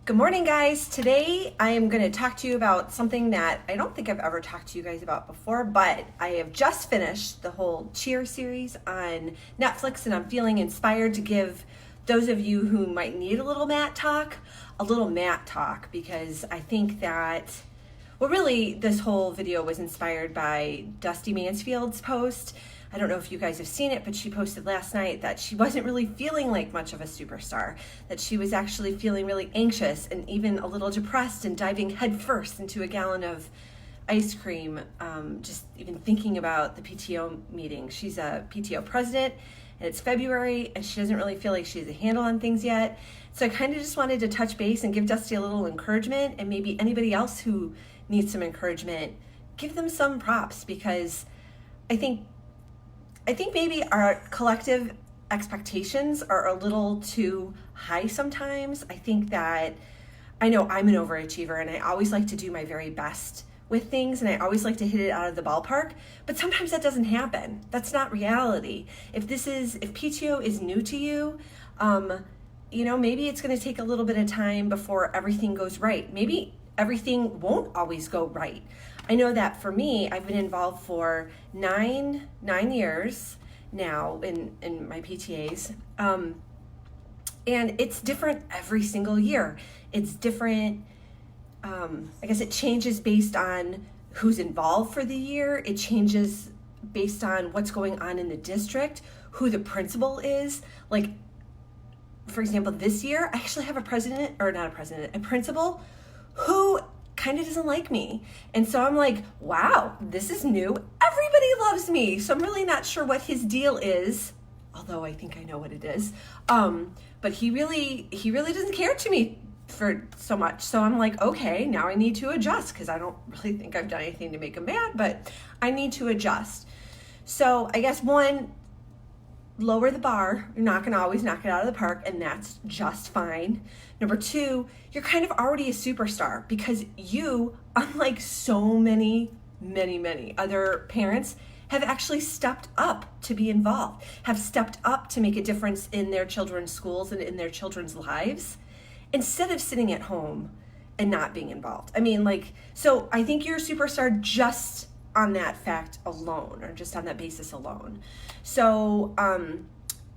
Good morning, guys. Today I am going to talk to you about something that I don't think I've ever talked to you guys about before, but I have just finished the whole Cheer series on Netflix, and I'm feeling inspired to give those of you who might need a little Matt talk, because I think that, well, really, this whole video was inspired by Dusty Mansfield's post. I don't know if you guys have seen it, but she posted last night that she wasn't really feeling like much of a superstar, that she was actually feeling really anxious and even a little depressed and diving headfirst into a gallon of ice cream, just even thinking about the PTO meeting. She's a PTO president, and it's February, and she doesn't really feel like she has a handle on things yet. So I kind of just wanted to touch base and give Dusty a little encouragement, and maybe anybody else who needs some encouragement, give them some props, because I think maybe our collective expectations are a little too high sometimes. I think that, I know I'm an overachiever and I always like to do my very best with things, and I always like to hit it out of the ballpark, but sometimes that doesn't happen. That's not reality. If PTO is new to you, maybe it's going to take a little bit of time before everything goes right. Maybe everything won't always go right. I know that for me, I've been involved for nine years now in my PTAs. And it's different every single year. It's different. I guess it changes based on who's involved for the year. It changes based on what's going on in the district, who the principal is. Like, for example, this year, I actually have a principal who kind of doesn't like me. And so I'm like, wow, this is new. Everybody loves me. So I'm really not sure what his deal is, although I think I know what it is. But he really doesn't care to me for so much. So I'm like, okay, now I need to adjust, because I don't really think I've done anything to make him mad, but I need to adjust. So I guess one, lower the bar. You're not going to always knock it out of the park, and that's just fine. Number two, you're kind of already a superstar, because you, unlike so many other parents, have actually stepped up to be involved, have stepped up to make a difference in their children's schools and in their children's lives, instead of sitting at home and not being involved. So I think you're a superstar just on that fact alone, or just on that basis alone. So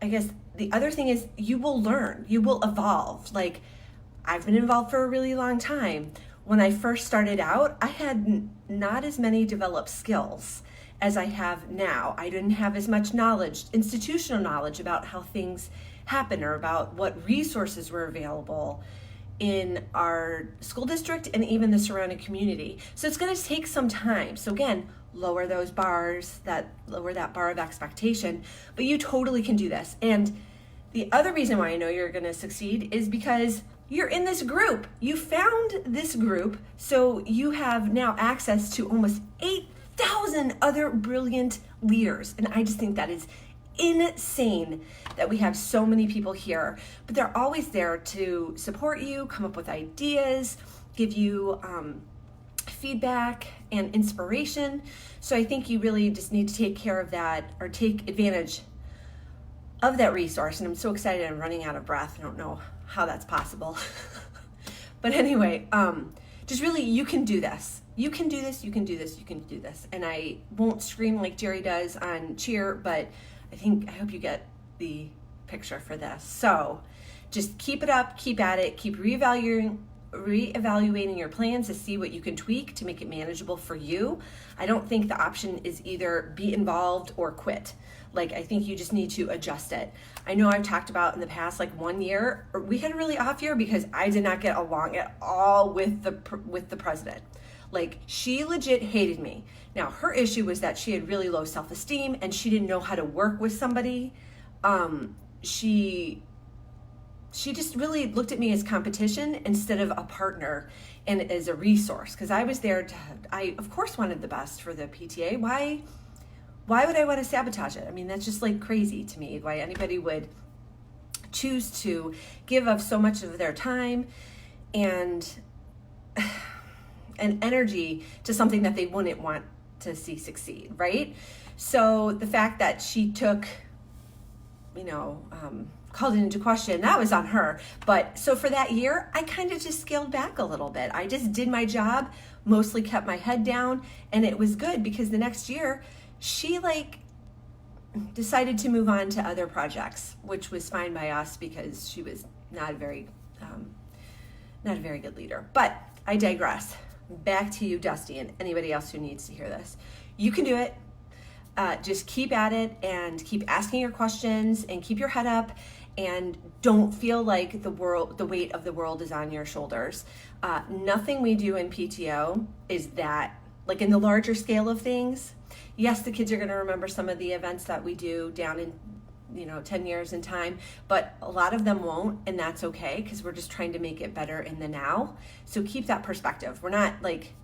I guess the other thing is, you will learn, you will evolve. Like, I've been involved for a really long time. When I first started out, I had not as many developed skills as I have now. I didn't have as much knowledge, institutional knowledge, about how things happen, or about what resources were available in our school district and even the surrounding community. So it's going to take some time. So again, lower that bar of expectation, but you totally can do this. And the other reason why I know you're going to succeed is because you're in this group. You found this group, so you have now access to almost 8,000 other brilliant leaders. And I just think that is insane that we have so many people here, but they're always there to support you, come up with ideas, give you feedback and inspiration. So I think you really just need to take care of that, or take advantage of that resource. And I'm so excited, I'm running out of breath. I don't know how that's possible. But anyway, just really, you can do this. You can do this, you can do this, you can do this. And I won't scream like Jerry does on Cheer, but I hope you get the picture for this. So just keep it up, keep at it, keep reevaluating your plans to see what you can tweak to make it manageable for you. I don't think the option is either be involved or quit. I think you just need to adjust it. I know I've talked about in the past, 1 year, we had a really off year because I did not get along at all with the president. She legit hated me. Now, her issue was that she had really low self-esteem and she didn't know how to work with somebody. She just really looked at me as competition instead of a partner and as a resource, because I was there I of course wanted the best for the PTA. Why would I want to sabotage it? That's just crazy to me, why anybody would choose to give up so much of their time and energy to something that they wouldn't want to see succeed, right? So the fact that she took called it into question. That was on her. But so for that year, I kind of just scaled back a little bit. I just did my job, mostly kept my head down, and it was good because the next year she decided to move on to other projects, which was fine by us because she was not a very good leader. But I digress. Back to you, Dusty, and anybody else who needs to hear this. You can do it. Just keep at it and keep asking your questions and keep your head up, and don't feel like the weight of the world is on your shoulders. Nothing we do in PTO is that, like in the larger scale of things, yes, the kids are going to remember some of the events that we do down in 10 years in time, but a lot of them won't, and that's okay because we're just trying to make it better in the now. So keep that perspective. We're not like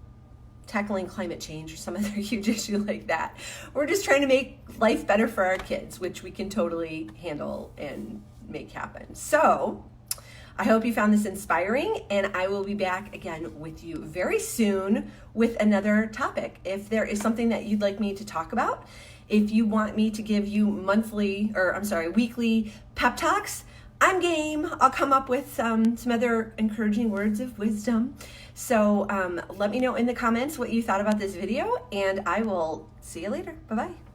tackling climate change or some other huge issue like that. We're just trying to make life better for our kids, which we can totally handle and make happen. So I hope you found this inspiring, and I will be back again with you very soon with another topic. If there is something that you'd like me to talk about, if you want me to give you weekly pep talks, I'm game. I'll come up with some other encouraging words of wisdom. So let me know in the comments what you thought about this video, and I will see you later. Bye-bye.